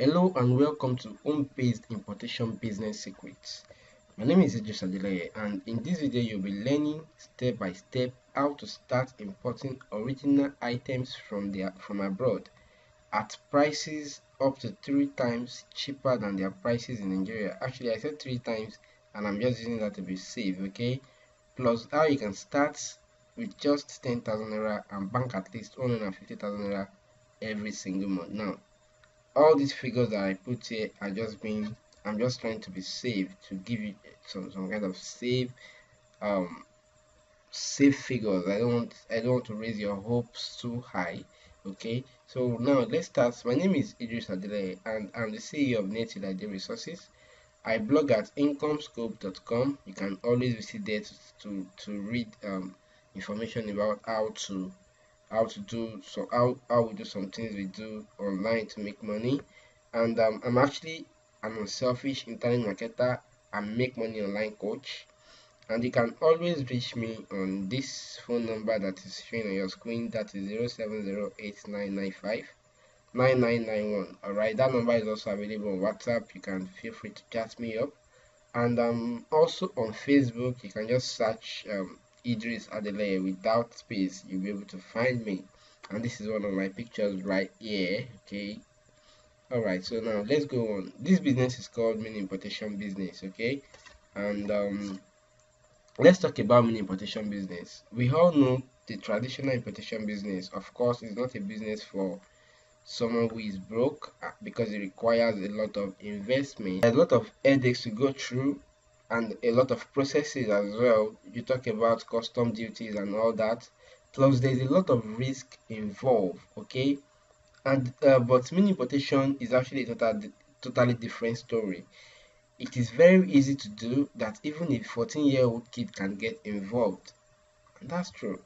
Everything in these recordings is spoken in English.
Hello and welcome to Home-Based Importation Business Secrets. My name is Idris Adeleye, and in this video you'll be learning step by step how to start importing original items from abroad at prices up to 3 times cheaper than their prices in Nigeria. Actually, I said 3 times and I'm just using that to be safe, okay? Plus how you can start with just 10,000 naira and bank at least 150,000 naira every single month. Now, all these figures that I put here are I'm just trying to be safe, to give you some kind of um safe figures. I don't want to raise your hopes too high. Okay, so now let's start. My name is Idris Adeleye and I'm the CEO of Native ID Resources. I blog at incomescope.com. You can always visit there to read information about how we do some things we do online to make money. And I'm actually an unselfish internet marketer and make money online coach. And you can always reach me on this phone number that is showing on your screen, that is 0708-995-9991. Alright, that number is also available on WhatsApp. You can feel free to chat me up. And also on Facebook, you can just search Idris Adeleye without space. You'll be able to find me. And this is one of my pictures right here. Okay. Alright, so now let's go on. This business is called mini importation business. Okay. And let's talk about mini importation business. We all know the traditional importation business, of course, is not a business for someone who is broke, because it requires a lot of investment, a lot of headaches to go through, and a lot of processes as well. You talk about custom duties and all that, plus there's a lot of risk involved. Okay, and but mini importation is actually a totally different story. It is very easy to do, that even a 14-year-old kid can get involved. And that's true.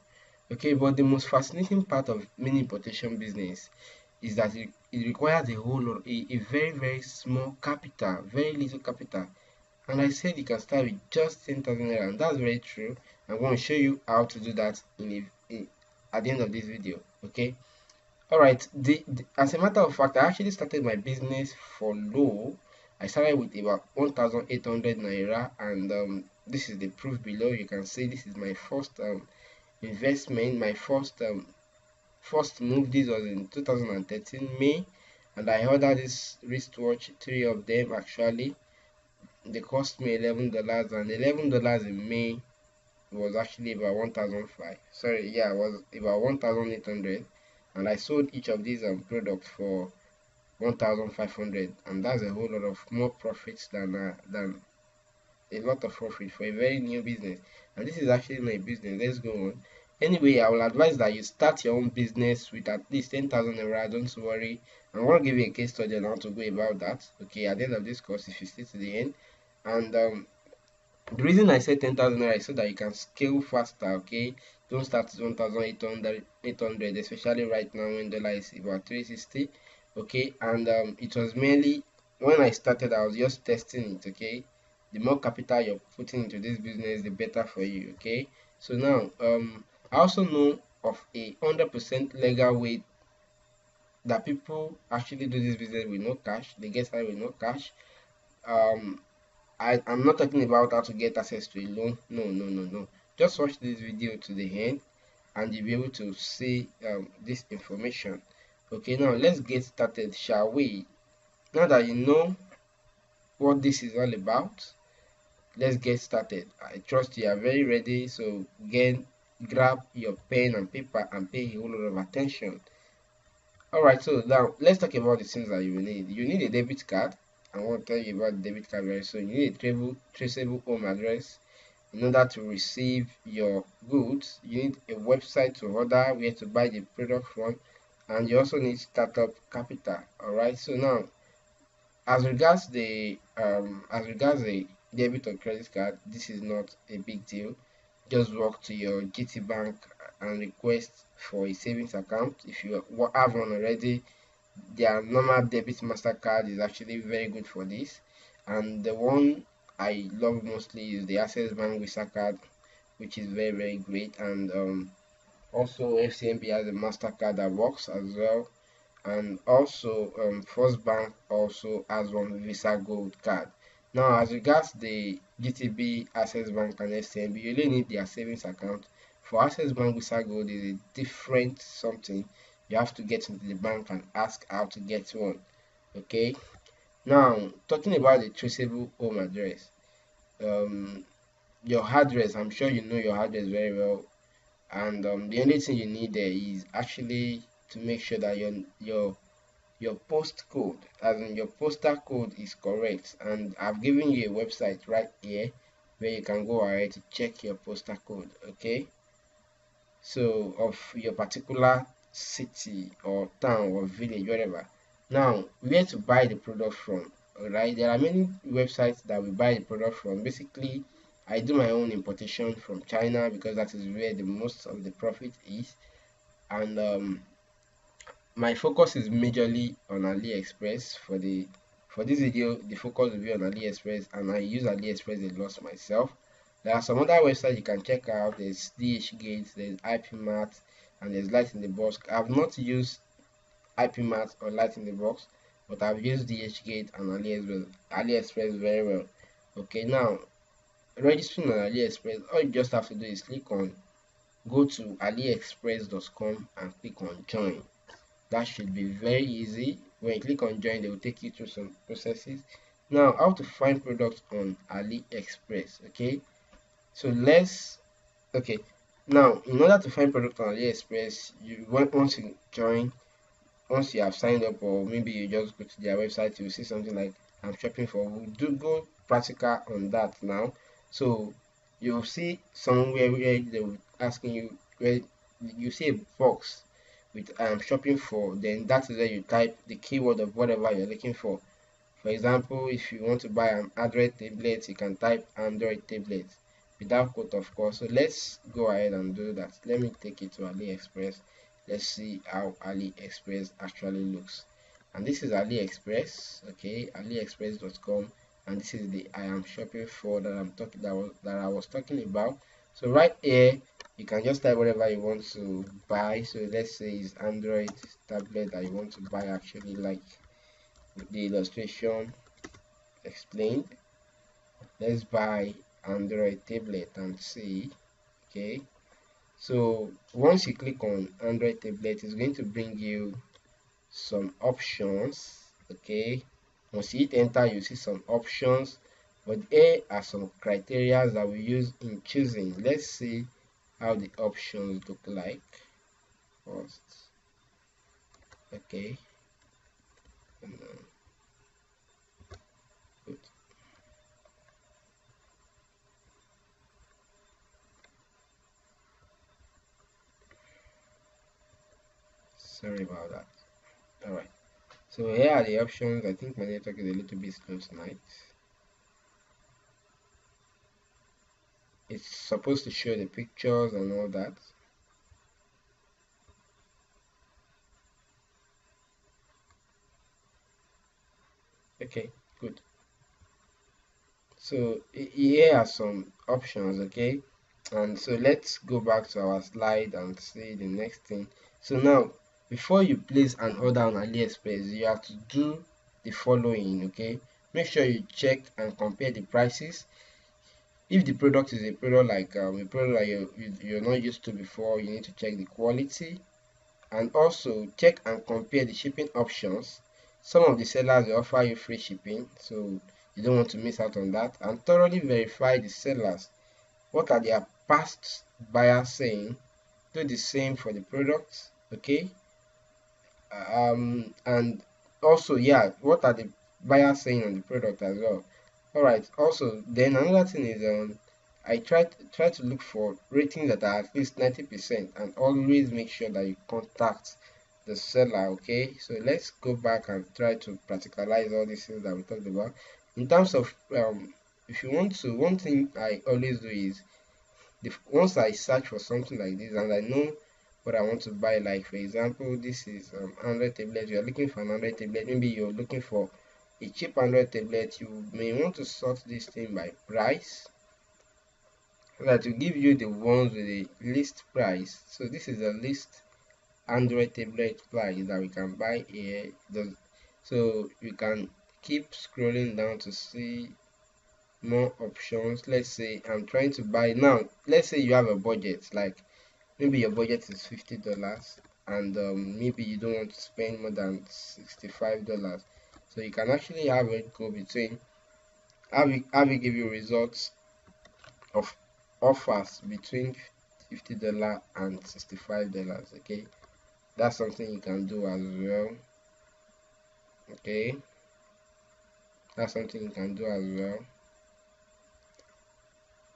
Okay, but the most fascinating part of mini importation business is that it requires a whole lot, a very small capital, very little capital. And I said you can start with just 10,000 naira, and that's very true. I'm going to show you how to do that at the end of this video. Okay. All right. As a matter of fact, I actually started my business for low. I started with about 1,800 naira, and this is the proof below. You can see this is my first investment, my first move. This was in 2013 May, and I ordered this wristwatch, 3 of them actually. They cost me $11, and $11 in May was actually about 1,005. Sorry, yeah, it was about 1,800, and I sold each of these products for 1,500, and that's a whole lot of more profits than a lot of profit for a very new business. And this is actually my business. Let's go on. Anyway, I will advise that you start your own business with at least 10,000 naira. Don't worry, I'm going to give you a case study on how to go about that. Okay, at the end of this course, if you stay to the end. And the reason I said 10,000 naira is so that you can scale faster. Okay, don't start with 1,800, especially right now when dollar is about 360. Okay, and it was mainly, when I started, I was just testing it. Okay, the more capital you're putting into this business, the better for you. Okay, so now I also know of a 100% legal way that people actually do this business with no cash. They get started with no cash. um I'm not talking about how to get access to a loan. No. Just watch this video to the end and you'll be able to see this information. Okay, now let's get started, shall we? Now that you know what this is all about, let's get started. I trust you are very ready, so grab your pen and paper and pay a whole lot of attention. Alright, so now let's talk about the things that you will need. You need a debit card. I want to tell you about the debit card very soon. You need a traceable home address in order to receive your goods. You need a website to order, where to buy the product from, and you also need startup capital. Alright, so now as regards the debit or credit card, this is not a big deal. Just walk to your GT Bank and request for a savings account. If you have one already, their normal debit MasterCard is actually very good for this, and the one I love mostly is the Access Bank Visa card, which is very great. And also FCMB has a MasterCard that works as well. And also First Bank also has one Visa Gold card. Now, as regards the GTB, Access Bank, and SMB, you really need their savings account. For Access Bank Visa Gold is a different something. You have to get into the bank and ask how to get one. Okay. Now, talking about the traceable home address, um, your address. I'm sure you know your address very well, and the only thing you need there is actually to make sure that your postcode, as in your postal code, is correct. And I've given you a website right here where you can go ahead to check your postal code. Okay, so of your particular city or town or village, whatever. Now, where to buy the product from? Alright, there are many websites that we buy the product from. Basically, I do my own importation from China because that is where the most of the profit is. And my focus is majorly on AliExpress. For this video, the focus will be on AliExpress, and I use AliExpress a lot myself. There are some other websites you can check out. There's DHgate, there's IPMart, and there's Light in the Box. I've not used IPMart or Light in the Box, but I've used DHgate and AliExpress very well. Okay, now registering on AliExpress, all you just have to do is go to aliexpress.com and click on join. That should be very easy. When you click on join, they will take you through some processes. Now, how to find products on AliExpress. Okay, so okay, now in order to find product on AliExpress, once you join, once you have signed up, or maybe you just go to their website, you will see something like I'm shopping for. We'll go practical on that now. So you'll see somewhere where they will asking you, where you see a box with shopping for, then that is where you type the keyword of whatever you're looking for. For example, if you want to buy an Android tablet, you can type Android tablet without quote, of course. So let's go ahead and do that. Let me take it to AliExpress. Let's see how AliExpress actually looks. And this is AliExpress, okay, aliexpress.com, and this is the I am shopping for that I was talking about. So right here you can just type whatever you want to buy. So let's say it's Android tablet that you want to buy, actually, like the illustration explained. Let's buy Android tablet and see. Okay, so once you click on Android tablet, it's going to bring you some options. Okay, once you hit enter, you see some options, but here are some criteria that we use in choosing. Let's see how the options look like first. Okay, and good. Sorry about that. All right, so here are the options. I think my network is a little bit slow tonight. It's supposed to show the pictures and all that. Okay, good. So here are some options. Okay, and so let's go back to our slide and see the next thing. So now, before you place an order on AliExpress, you have to do the following. Okay, make sure you check and compare the prices. If the product is a product like a product that you're not used to before, you need to check the quality, and also check and compare the shipping options. Some of the sellers will offer you free shipping, so you don't want to miss out on that. And thoroughly verify the sellers. What are their past buyers saying? Do the same for the products. Okay, and also, yeah, what are the buyers saying on the product as well? All right, also, then another thing is I try to look for ratings that are at least 90%, and always make sure that you contact the seller. Okay, so let's go back and try to practicalize all these things that we talked about. In terms of if you want to, one thing I always do is, once I search for something like this and I know what I want to buy, like for example, this is Android tablet. You are looking for an Android tablet. Maybe you're looking for a cheap Android tablet. You may want to sort this thing by price, so that will give you the ones with the least price. So this is a list Android tablet flag that we can buy here. So you can keep scrolling down to see more options. Let's say I'm trying to buy now. Let's say you have a budget, like maybe your budget is $50, and maybe you don't want to spend more than $65. So you can actually have it go between have it give you results of offers between $50 and $65. Okay, that's something you can do as well. Okay, that's something you can do as well.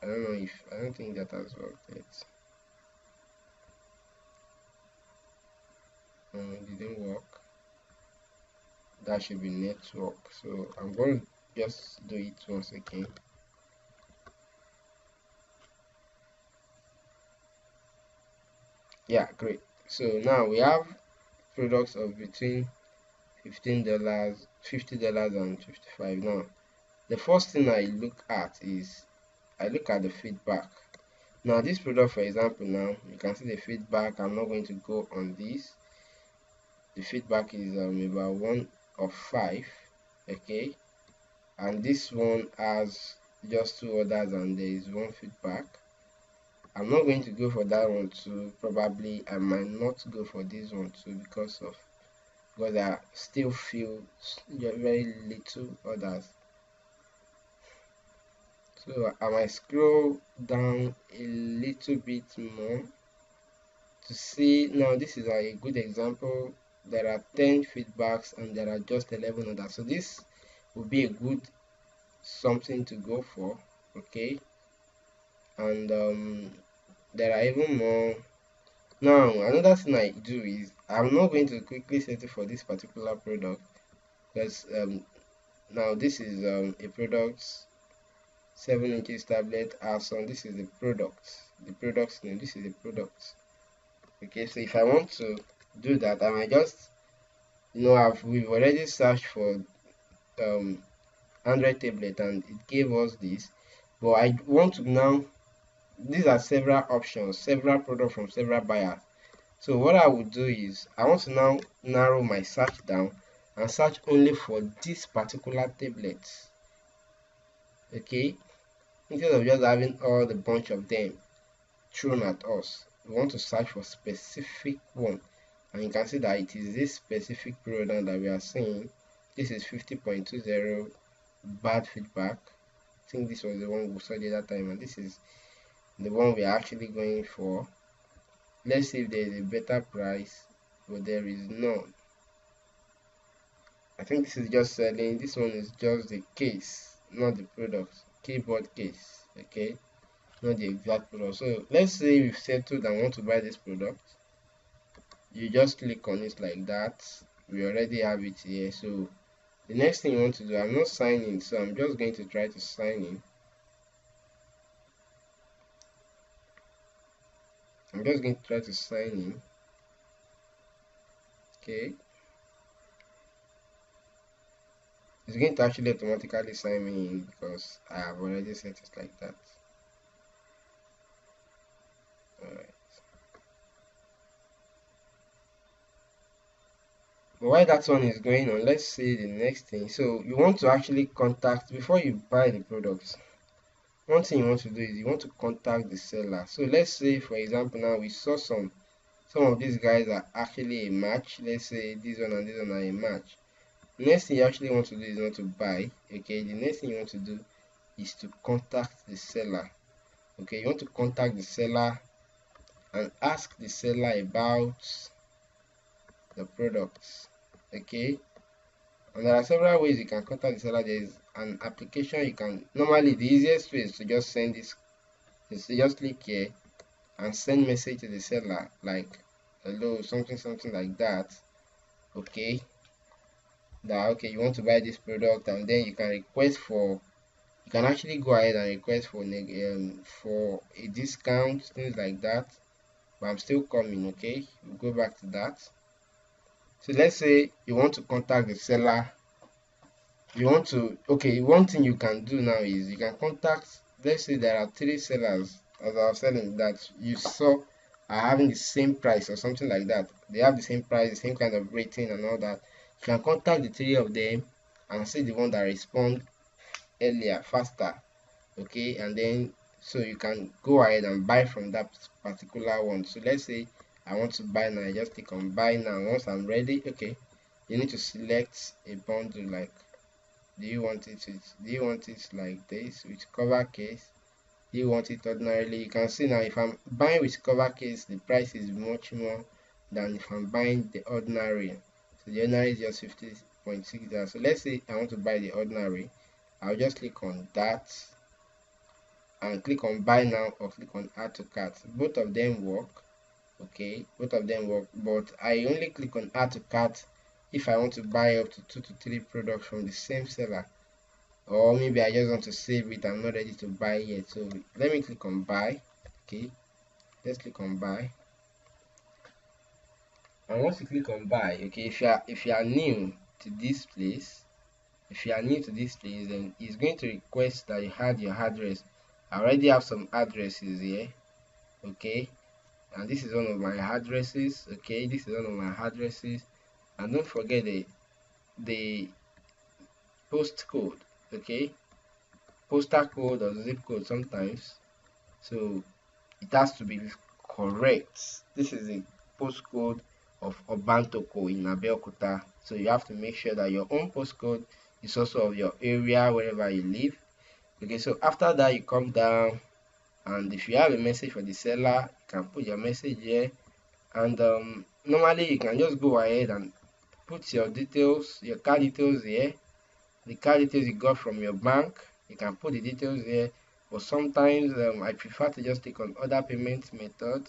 I don't think that has worked yet. It didn't work. That should be network. So I'm going to just do it once again. Yeah, great. So now we have products of between $15, $50 and 55. Now the first thing I look at is I look at the feedback. Now this product, for example, now you can see the feedback. I'm not going to go on this. The feedback is about 1 of 5. Okay, and this one has just 2 orders and there is 1 feedback. I'm not going to go for that one too. Probably I might not go for this one too because I still feel very little orders. So I might scroll down a little bit more to see. Now this is a good example. There are 10 feedbacks and there are just 11 orders. So this would be a good something to go for. Okay, and there are even more. Now another thing I do is I'm not going to quickly settle for this particular product because now this is a product 7 inches tablet Arson. This is the product's name. This is the product. Okay, so if I want to do that, I might just we've already searched for Android tablet and it gave us this, but I want to now. These are several options, several products from several buyers. So what I would do is I want to now narrow my search down and search only for this particular tablet. Okay, instead of just having all the bunch of them thrown at us, we want to search for specific one, and you can see that it is this specific product that we are seeing. This is 50.20 bad feedback. I think this was the one we saw the other time, and this is the one we are actually going for. Let's see if there is a better price, but there is none. I think this is just selling. This one is just the case, not the product. Keyboard case. Okay, not the exact product. So let's say we've settled and want to buy this product. You just click on it like that. We already have it here. So the next thing you want to do, I'm not signing, so I'm just going to try to sign in. I'm just going to try to sign in. Okay, it's going to actually automatically sign me in because I have already set it like that. Alright. But while that one is going on, let's see the next thing. So you want to actually contact before you buy the products. One thing you want to do is you want to contact the seller. So let's say, for example, now we saw some of these guys are actually a match. Let's say this one and this one are a match. The next thing you actually want to do is not to buy. Okay, the next thing you want to do is to contact the seller. Okay, you want to contact the seller and ask the seller about the products. Okay, and there are several ways you can contact the seller. There is an application you can normally the easiest way is to just send this is to just click here and send message to the seller like hello something like that. Okay, that okay you want to buy this product, and then you can request for you can actually go ahead and request for a discount, things like that. But I'm still coming. Okay, we'll go back to that. So let's say you want to contact the seller. One thing you can do now is you can contact, let's say there are 3 sellers as I was selling that you saw are having the same price or something like that. They have the same price, the same kind of rating and all that. You can contact the three of them and see the one that respond earlier, faster. Okay, and then so you can go ahead and buy from that particular one. So let's say I want to buy now. I just click on buy now. Once I'm ready, okay, you need to select a bundle. Like, do you want it like this with cover case? Do you want it ordinarily? You can see now if I'm buying with cover case, the price is much more than if I'm buying the ordinary. So the ordinary is just 50.6. So let's say I want to buy the ordinary. I'll just click on that and click on buy now or click on add to cart. Both of them work. Okay, both of them work, but I only click on add to cart if I want to buy up to 2 to 3 products from the same seller, or maybe I just want to save it. I'm not ready to buy yet, so let me click on buy. Okay, let's click on buy. And once you click on buy, okay, if you are new to this place, then it's going to request that you add your address. I already have some addresses here. Okay, and this is one of my addresses. Okay, this is one of my addresses. And don't forget the postcode. Okay, postal code or zip code sometimes, so it has to be correct. This is the postcode of Obantoko in Abeokuta, so you have to make sure that your own postcode is also of your area wherever you live. Okay, so after that you come down, and if you have a message for the seller, you can put your message here. And normally you can just go ahead and put your details, your card details here, the card details you got from your bank. You can put the details here, but sometimes I prefer to just click on other payment method,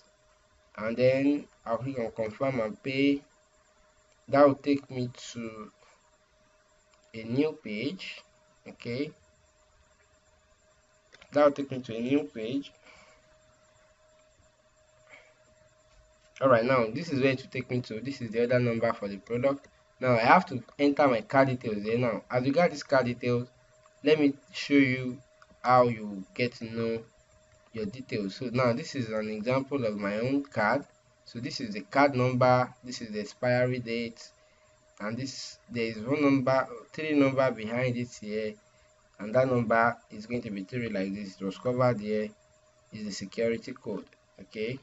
and then I'll click on confirm and pay. That will take me to a new page. Okay, that will take me to a new page. All right, now this is where to take me to. This is the order number for the product. Now I have to enter my card details here. Now as you got this card details, let me show you how you get to know your details. So now this is an example of my own card. So this is the card number, this is the expiry date, and this there is one number, 3 number behind it here, and that number is going to be 3 like this. It was covered here, is the security code. Okay,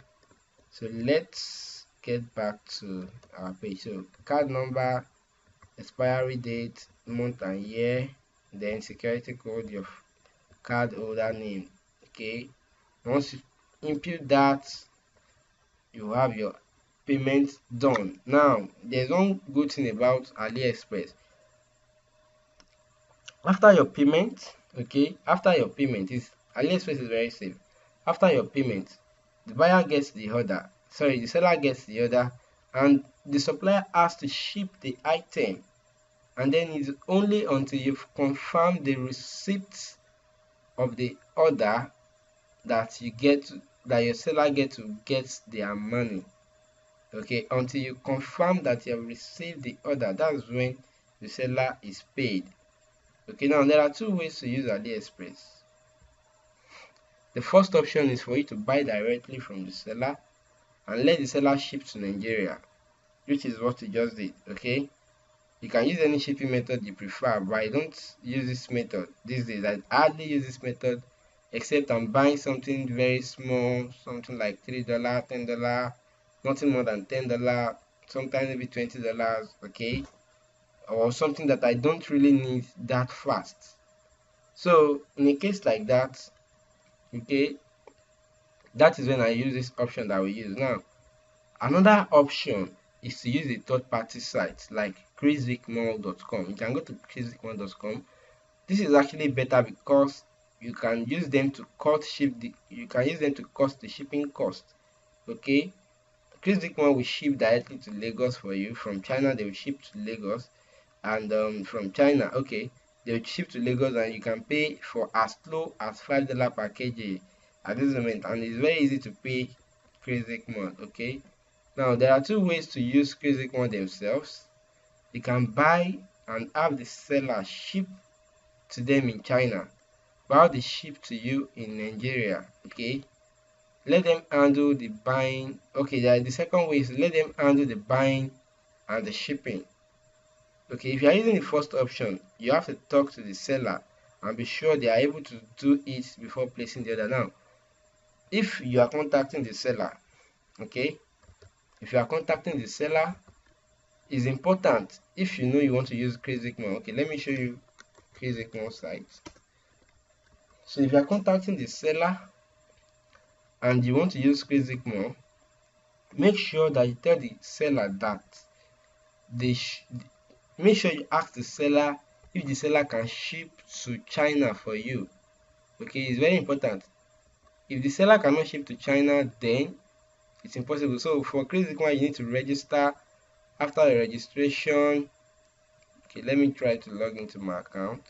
so let's get back to our page. So card number, expiry date, month and year, then security code, your card holder name. Okay, once you input that, you have your payment done. Now there's one good thing about AliExpress. After your payment, okay, after your payment, is AliExpress is very safe. After your payment, the buyer gets the order, sorry, the seller gets the order, and the supplier has to ship the item, and then it's only until you've confirmed the receipt of the order that you get that your seller get their money. Okay, until you confirm that you have received the order, that's when the seller is paid. Okay, now there are 2 ways to use AliExpress. The first option is for you to buy directly from the seller and let the seller ship to Nigeria, which is what you just did. Okay, you can use any shipping method you prefer, but I don't use this method these days. I hardly use this method except I'm buying something very small, something like $3, $10, nothing more than $10, sometimes maybe $20. Okay, or something that I don't really need that fast. So in a case like that, okay, that is when I use this option that we use now. Another option is to use a third-party site like crazycmall.com. You can go to crazycmall.com. This is actually better because you can use them to cut the shipping cost. Okay, crazycmall will ship directly to Lagos for you. From China, they will ship to Lagos, and from China, okay, they will ship to Lagos, and you can pay for as low as $5 per kg at this moment, and it's very easy to pay crazycmall. Okay, now there are 2 ways to use crazycmall themselves. You can buy and have the seller ship to them in China while they ship to you in Nigeria. Okay, let them handle the buying. Okay, the second way is let them handle the buying and the shipping. Okay, if you are using the first option, you have to talk to the seller and be sure they are able to do it before placing the order. Now, if you are contacting the seller, okay, if you are contacting the seller, it's important if you know you want to use Crazy-Mo. Okay, let me show you Crazy-Mo site. So if you are contacting the seller and you want to use Crazy-Mo, make sure that you tell the seller that they make sure you ask the seller if the seller can ship to China for you. Okay, it's very important. If the seller cannot ship to China, then it's impossible. So for Crazy-Mo, you need to register. After the registration, okay, let me try to log into my account.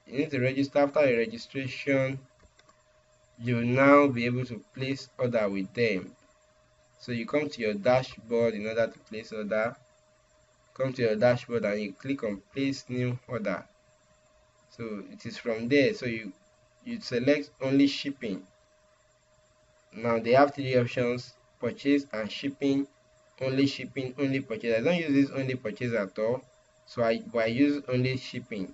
You need to register. After the registration, you will now be able to place order with them. So you come to your dashboard in order to place order. Come to your dashboard and you click on place new order. So it is from there. So you select only shipping. Now they have three options: purchase and shipping, only purchase. I don't use this only purchase at all. So I use only shipping,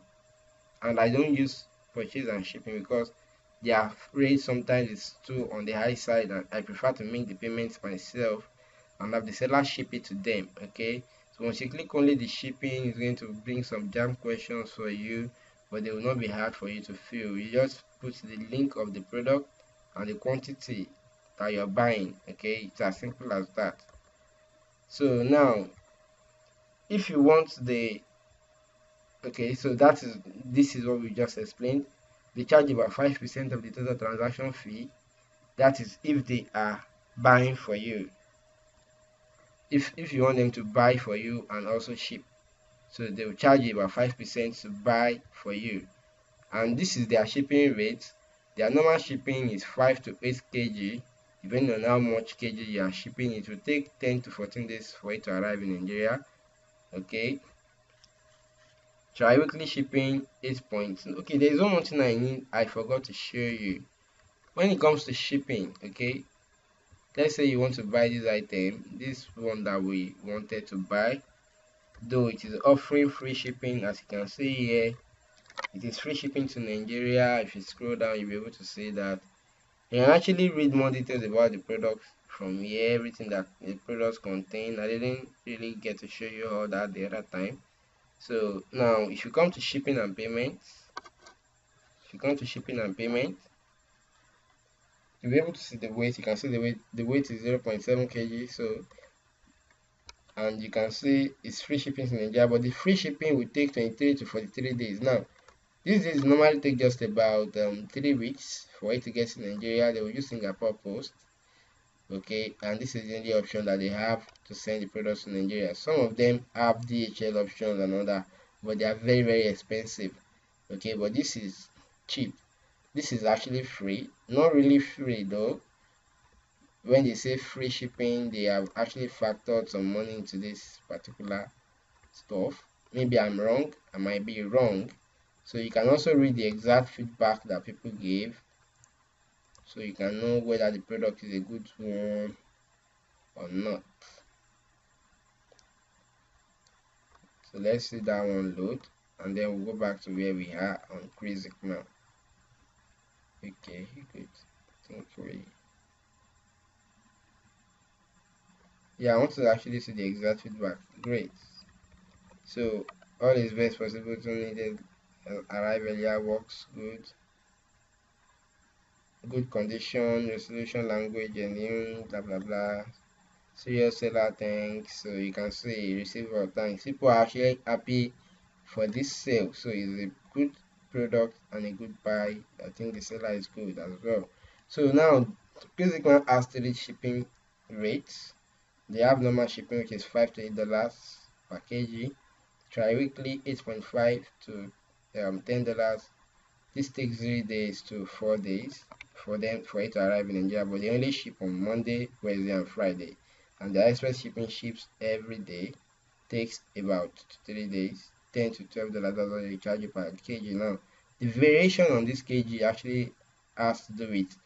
and I don't use purchase and shipping because their rate sometimes is too on the high side, and I prefer to make the payments myself and have the seller ship it to them. Okay, so once you click only the shipping, it's going to bring some jam questions for you, but they will not be hard for you to fill. You just put the link of the product and the quantity that you're buying. Okay, it's as simple as that. So now if you want the okay, so this is what we just explained. They charge about 5% of the total transaction fee. That is if they are buying for you. If you want them to buy for you and also ship, so they will charge you about 5% to buy for you. And this is their shipping rate. Their normal shipping is 5 to 8 kg. Depending on how much kg you are shipping, it will take 10 to 14 days for it to arrive in Nigeria. Okay, tri-weekly shipping 8 points. Okay, there is one more thing I forgot to show you. When it comes to shipping, okay, let's say you want to buy this item, this one that we wanted to buy, though it is offering free shipping. As you can see here, it is free shipping to Nigeria. If you scroll down, you'll be able to see that. You can actually read more details about the products from here, everything that the products contain. I didn't really get to show you all that the other time. So now if you come to shipping and payments, you'll be able to see the weight. You can see the weight is 0.7 kg. So, and you can see it's free shipping in Nigeria, but the free shipping will take 23 to 43 days. Now these days normally take just about 3 weeks for it to get to Nigeria. They will use Singapore Post. Okay, and this is the only option that they have to send the products to Nigeria. Some of them have DHL options and other, but they are very, very expensive. Okay, but this is cheap. This is actually free. Not really free though. When they say free shipping, they have actually factored some money into this particular stuff. Maybe I'm wrong. I might be wrong. So you can also read the exact feedback that people gave, so you can know whether the product is a good one or not. So let's see that one load, and then we'll go back to where we are on Crazy-Mo. Okay, good. Think we I want to actually see the exact feedback. Great. So all is best possible to needed arrive earlier, works good. Good condition, resolution language, genuine, blah blah blah. Serious seller, thanks. So you can see receiver thanks. People are actually happy for this sale. So it's a good product and a good buy. I think the seller is good as well. So now Crazy-Mo has 3 shipping rates. They have normal shipping, which is $5 to $8 per kg. Tri-weekly 8.5 to $10. This takes 3 days to 4 days for it to arrive in Nigeria, but they only ship on Monday, Wednesday, and Friday. And the express shipping ships every day, takes about 3 days, $10 to $12. That's what they charge you per kg. Now, the variation on this kg actually has to do with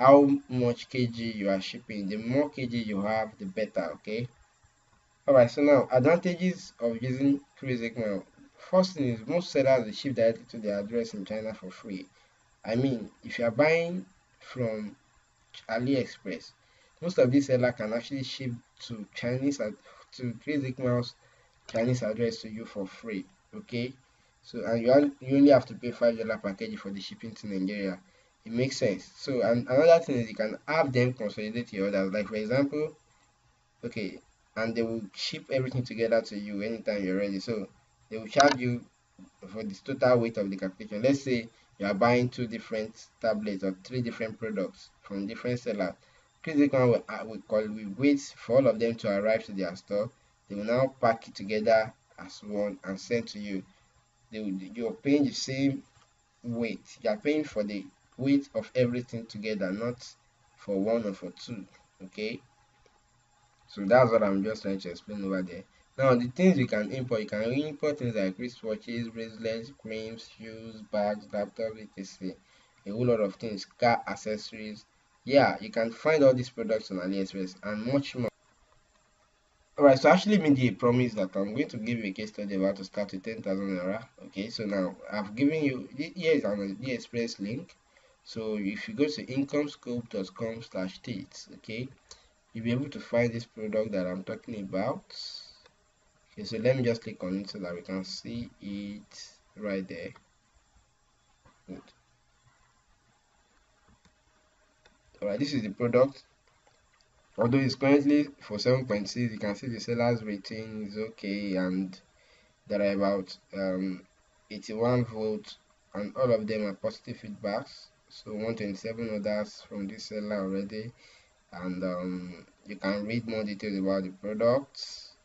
how much kg you are shipping. The more kg you have, the better. Okay. Alright, so now advantages of using Mail. First thing is most sellers will ship directly to their address in China for free. I mean, if you are buying from AliExpress, most of these sellers can actually ship to to Mail's Chinese address to you for free. Okay, so and you only have to pay $5 per kg for the shipping to Nigeria. It makes sense. So and another thing is you can have them consolidate your orders. Like for example, okay, and they will ship everything together to you anytime you're ready. So they will charge you for the total weight of the calculation. Let's say you are buying two different tablets or three different products from different sellers. Critical will wait for all of them to arrive to their store. They will now pack it together as one and send to you. You're paying the same weight. You are paying for the weight of everything together, not for one or for two. Okay. So that's what I'm just trying to explain over there. Now the things you can import things like wristwatches, bracelets, creams, shoes, bags, laptops, etc. A whole lot of things, car accessories. Yeah, you can find all these products on AliExpress and much more. Alright, so I actually made you a promise that I'm going to give you a case study about to start with 10,000 naira. Okay, so now I've given you, here is an AliExpress link. So if you go to incomescope.com/tips, okay, you'll be able to find this product that I'm talking about. Okay, so let me just click on it so that we can see it right there. Good. Alright, this is the product. Although it's currently for 7.6, you can see the seller's rating is okay, and there are about 81 votes, and all of them are positive feedbacks. So 127 orders from this seller already, and you can read more details about the products.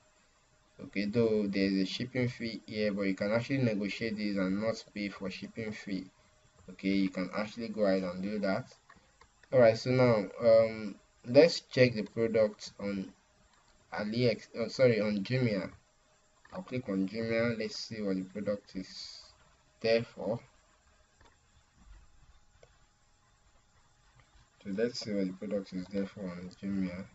Okay, though there's a shipping fee here, but you can actually negotiate this and not pay for shipping fee. Okay, you can actually go ahead and do that. Alright, so now let's check the product on on Jumia. I'll click on Jumia. Let's see what the product is there for. So let's see what the product is there for on Jumia.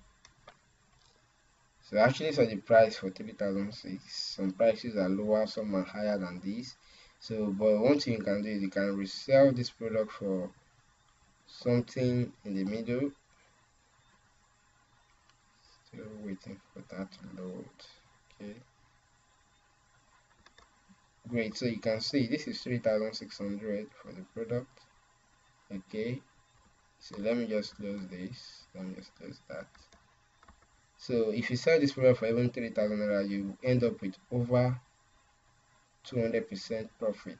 So I actually saw the price for 3,006. Some prices are lower, some are higher than this. So, but one thing you can do is you can resell this product for something in the middle. Still waiting for that to load. Okay. Great. So you can see this is 3,600 for the product. Okay. So let me just close this. Let me just close that. So if you sell this product for even 3,000 naira, you end up with over 200% profit.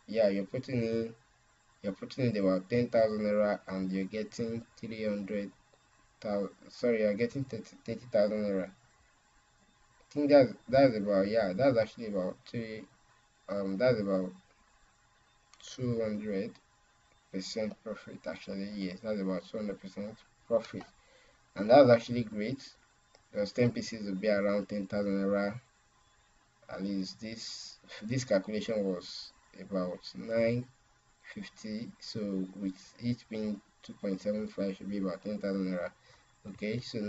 Yeah, you're putting in about 10,000 naira and you're getting 300,000. Sorry, you're getting 30,000 naira. I think that's about, yeah, that's actually about that's about 200% profit. Actually, yes, that's about 200% profit, and that's actually great because 10 pieces will be around 10,000 naira. At least this calculation was about 950, so with each being 2.75 should be about 10,000 naira. Okay, so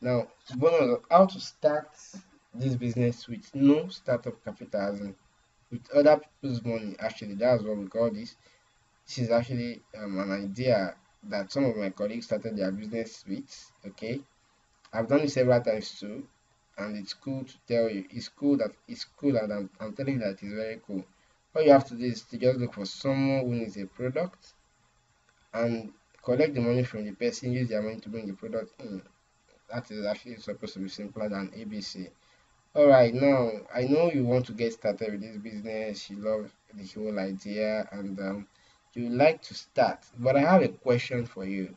now bonus of how to start this business with no startup capital, as in with other people's money. Actually, that's what we call this. This is actually an idea that some of my colleagues started their business with. Okay, I've done it several times too, and it's cool to tell you. It's cool, and I'm telling you that it's very cool. All you have to do is to just look for someone who needs a product and collect the money from the person, use their money to bring the product in. That is actually supposed to be simpler than ABC. Alright, now I know you want to get started with this business, you love the whole idea, and you like to start. But I have a question for you.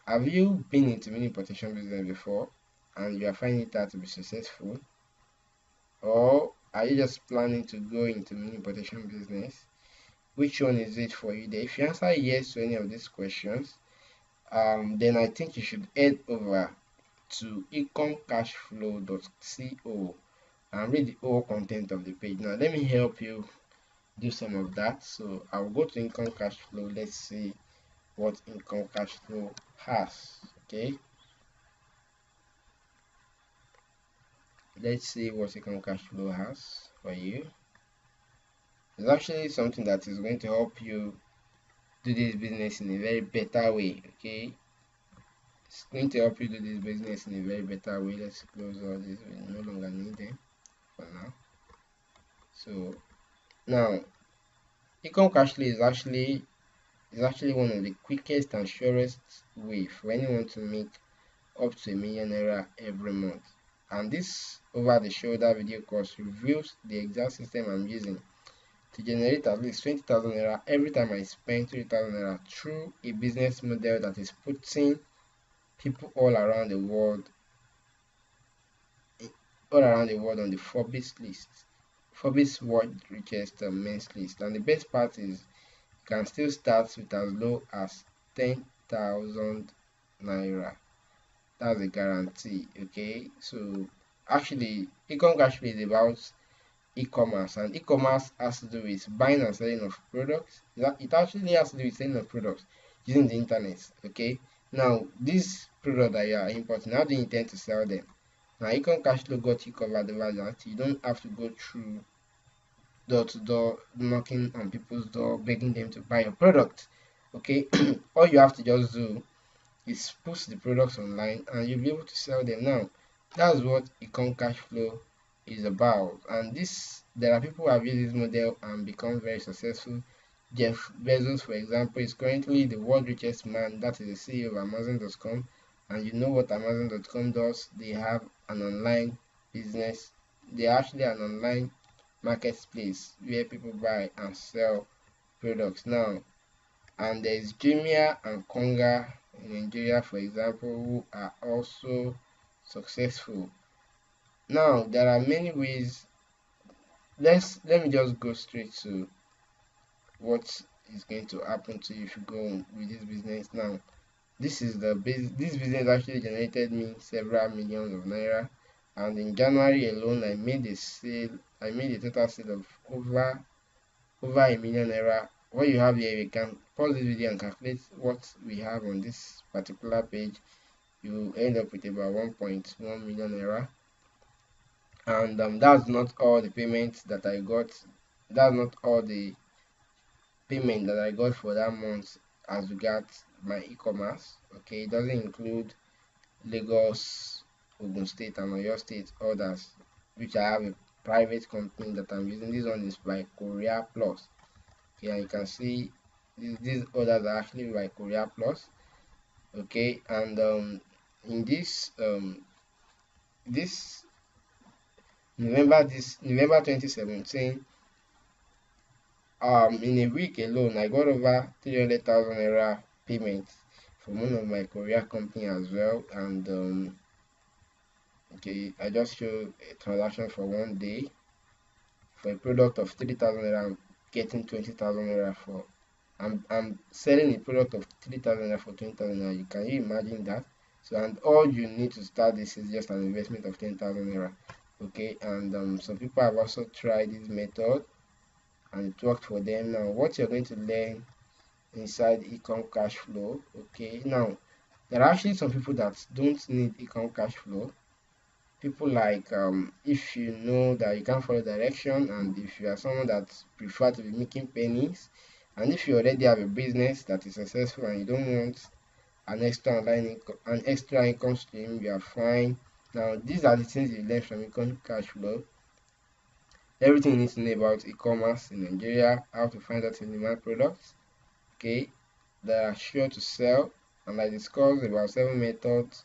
Have you been into mini importation business before and you are finding it out to be successful? Or are you just planning to go into mini importation business? Which one is it for you there? If you answer yes to any of these questions, then I think you should head over to incomecashflow.co and read the whole content of the page. Now let me help you do some of that. So I'll go to income cash flow. Let's see what income cash flow has. Okay, let's see what income cash flow has for you. It's actually something that is going to help you do this business in a very better way. Okay, it's going to help you do this business in a very better way. Let's close all this. We no longer need them for now. So now, income cash flow is actually one of the quickest and surest way for anyone to make up to ₦1,000,000 every month. And this over the shoulder video course reveals the exact system I'm using to generate at least ₦20,000 every time I spend ₦3,000 through a business model that is putting people all around the world on the Forbes world richest men's list. And the best part is you can still start with as low as 10,000 naira. That's a guarantee. Okay, so actually income cash flow is about e-commerce, and e-commerce has to do with buying and selling of products. It actually has to do with selling of products using the internet. Okay, now this product that you are importing, how do you intend to sell them? Now income cash flow got you covered over that. You don't have to go through door to door knocking on people's door begging them to buy your product. Okay, all you have to just do is post the products online and you'll be able to sell them. Now that's what econ cash flow is about, and there are people who have used this model and become very successful. Jeff Bezos, for example, is currently the world richest man. That is the CEO of Amazon.com, and you know what Amazon.com does. They have an online business. They're actually an online marketplace where people buy and sell products. Now, and there is Jumia and Konga in Nigeria, for example, who are also successful. Now there are many ways. Let me just go straight to what is going to happen to you if you go with this business. Now this business actually generated me several millions of naira, and in January alone I made a total sale of over ₦1,000,000. What you have here, we can pause this video and calculate what we have on this particular page. You end up with about 1.1 million naira, and that's not all the payments that I got. That's not all the payment that I got for that month as regards my e-commerce. Okay, it doesn't include Lagos, Ogun State, and Oyo State others, which I have a private company that I'm using. This one is by Korea Plus. Okay, and you can see these others are actually by Korea Plus. Okay, and in this November 2017, in a week alone I got over 300,000 naira payment from one of my Korea company as well. And okay, I just show a transaction for one day for a product of 3,000 naira. I'm getting 20,000 naira for. I'm selling a product of 3,000 naira for 20,000 naira. Can you imagine that? So, and all you need to start this is just an investment of 10,000 naira. Okay, and some people have also tried this method and it worked for them. Now what you're going to learn inside econ cash flow. Okay, now there are actually some people that don't need econ cash flow. People like if you know that you can't follow direction, and if you are someone that prefer to be making pennies, and if you already have a business that is successful and you don't want an extra income stream, you are fine. Now these are the things you learn from econ cash flow. Everything you need to know about e-commerce in Nigeria, how to find out in-demand products, okay, that are sure to sell, and I discussed about 7 methods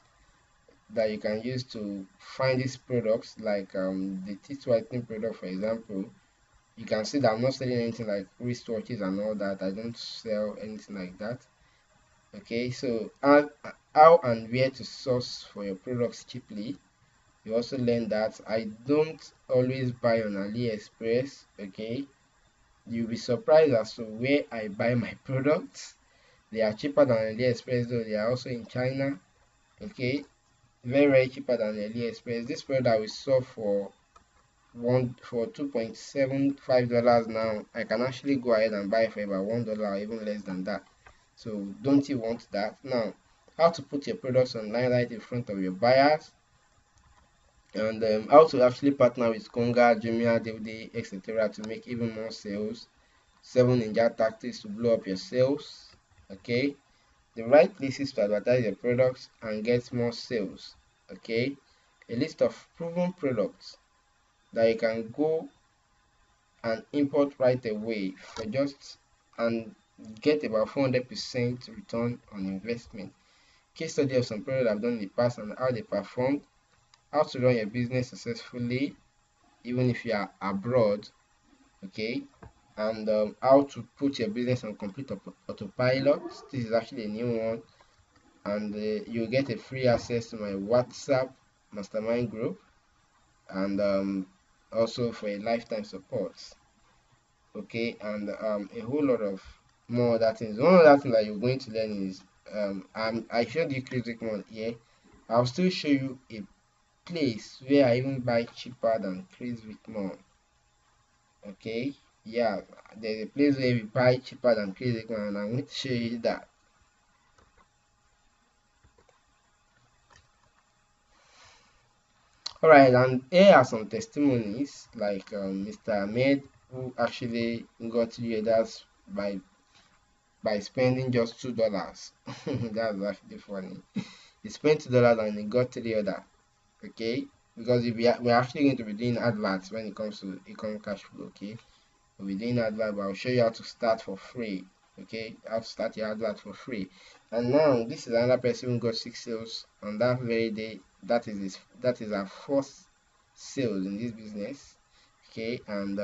that you can use to find these products, like the teeth whitening product, for example. You can see that I'm not selling anything like wristwatches and all that. I don't sell anything like that. Okay, so how and where to source for your products cheaply. You also learn that I don't always buy on AliExpress. Okay, you'll be surprised as to where I buy my products. They are cheaper than AliExpress, though they are also in China. Okay, very cheaper than AliExpress. This product we saw for $2.75 now. I can actually go ahead and buy for about $1 or even less than that. So don't you want that? Now, how to put your products online right in front of your buyers, and how to actually partner with Konga, Jumia, DVD, etc. to make even more sales. 7 ninja tactics to blow up your sales. Okay, the right places to advertise your products and get more sales. Okay, a list of proven products that you can go and import right away for just and get about 400% return on investment. Case study of some products I've done in the past and how they performed. How to run your business successfully even if you are abroad. Okay, and how to put your business on complete autopilot. This is actually a new one, and you'll get a free access to my WhatsApp mastermind group, and also for a lifetime support. Okay, and a whole lot of more other things. One other thing that you're going to learn is I showed you Critic One here. I'll still show you a place where I even buy cheaper than Chris Wickmore. Okay, yeah, there's a place where we buy cheaper than Chris Wickmore, and I'm going to show you that. Alright, and here are some testimonies like Mr. Ahmed, who actually got $3 by spending just $2. That's actually funny. He spent $2 and he got 3 orders. Okay, because we're actually going to be doing adverts when it comes to e-com cash flow. Okay, we'll be doing advert, but I'll show you how to start for free. Okay, how to start your advert for free. And now this is another person who got 6 sales on that very day. That is our first sales in this business. Okay, and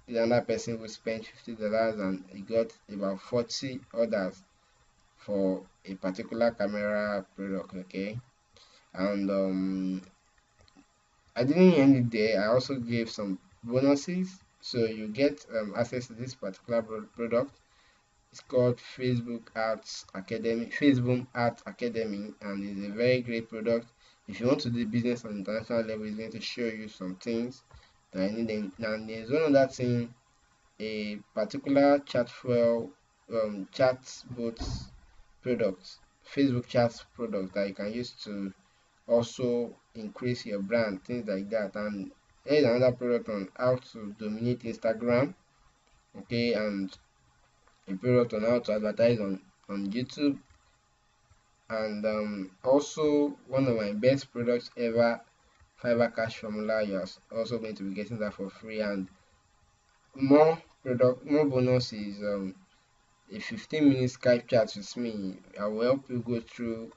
another person who spent $50 and he got about 40 orders for a particular camera product. Okay, and I didn't end it there. I also gave some bonuses, so you get access to this particular product. It's called Facebook Art Academy, and it's a very great product. If you want to do business on international level, it's going to show you some things that I need. And there's one other thing, a particular chat bots product, Facebook chat product that you can use to also increase your brand, things like that. And here's another product on how to dominate Instagram. Okay, and a product on how to advertise on YouTube, and also one of my best products ever, Fiverr Cash Formula. You're also going to be getting that for free, and more bonus is a 15-minute Skype chat with me. I will help you go through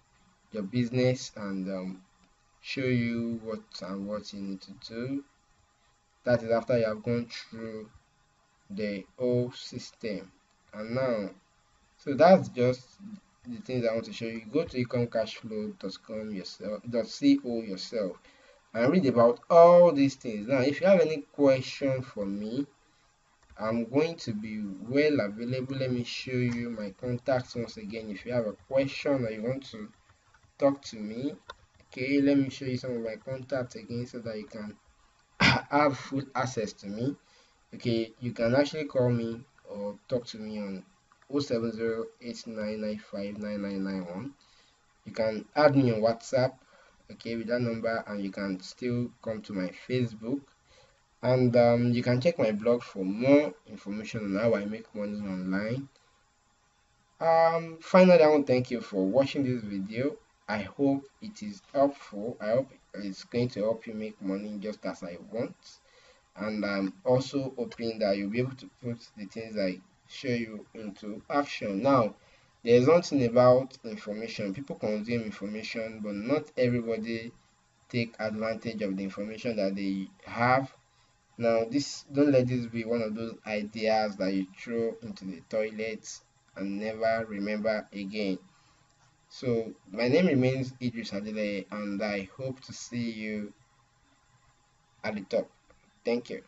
your business and show you what you need to do. That is after you have gone through the whole system. And now, so that's just the things I want to show you. Go to ecomcashflow.com yourself, .co yourself, and read about all these things. Now, if you have any question for me, I'm going to be well available. Let me show you my contacts once again. If you have a question or you want to talk to me, okay, let me show you some of my contacts again so that you can have full access to me. Okay, you can actually call me or talk to me on 07089959991. You can add me on WhatsApp, okay, with that number, and you can still come to my Facebook, and you can check my blog for more information on how I make money online. Finally, I want to thank you for watching this video. I hope it is helpful. I hope it's going to help you make money just as I want, and I'm also hoping that you'll be able to put the things I show you into action. Now, there's one thing about information. People consume information, but not everybody take advantage of the information that they have. Now, don't let this be one of those ideas that you throw into the toilet and never remember again. So my name remains Idris Adele, and I hope to see you at the top. Thank you.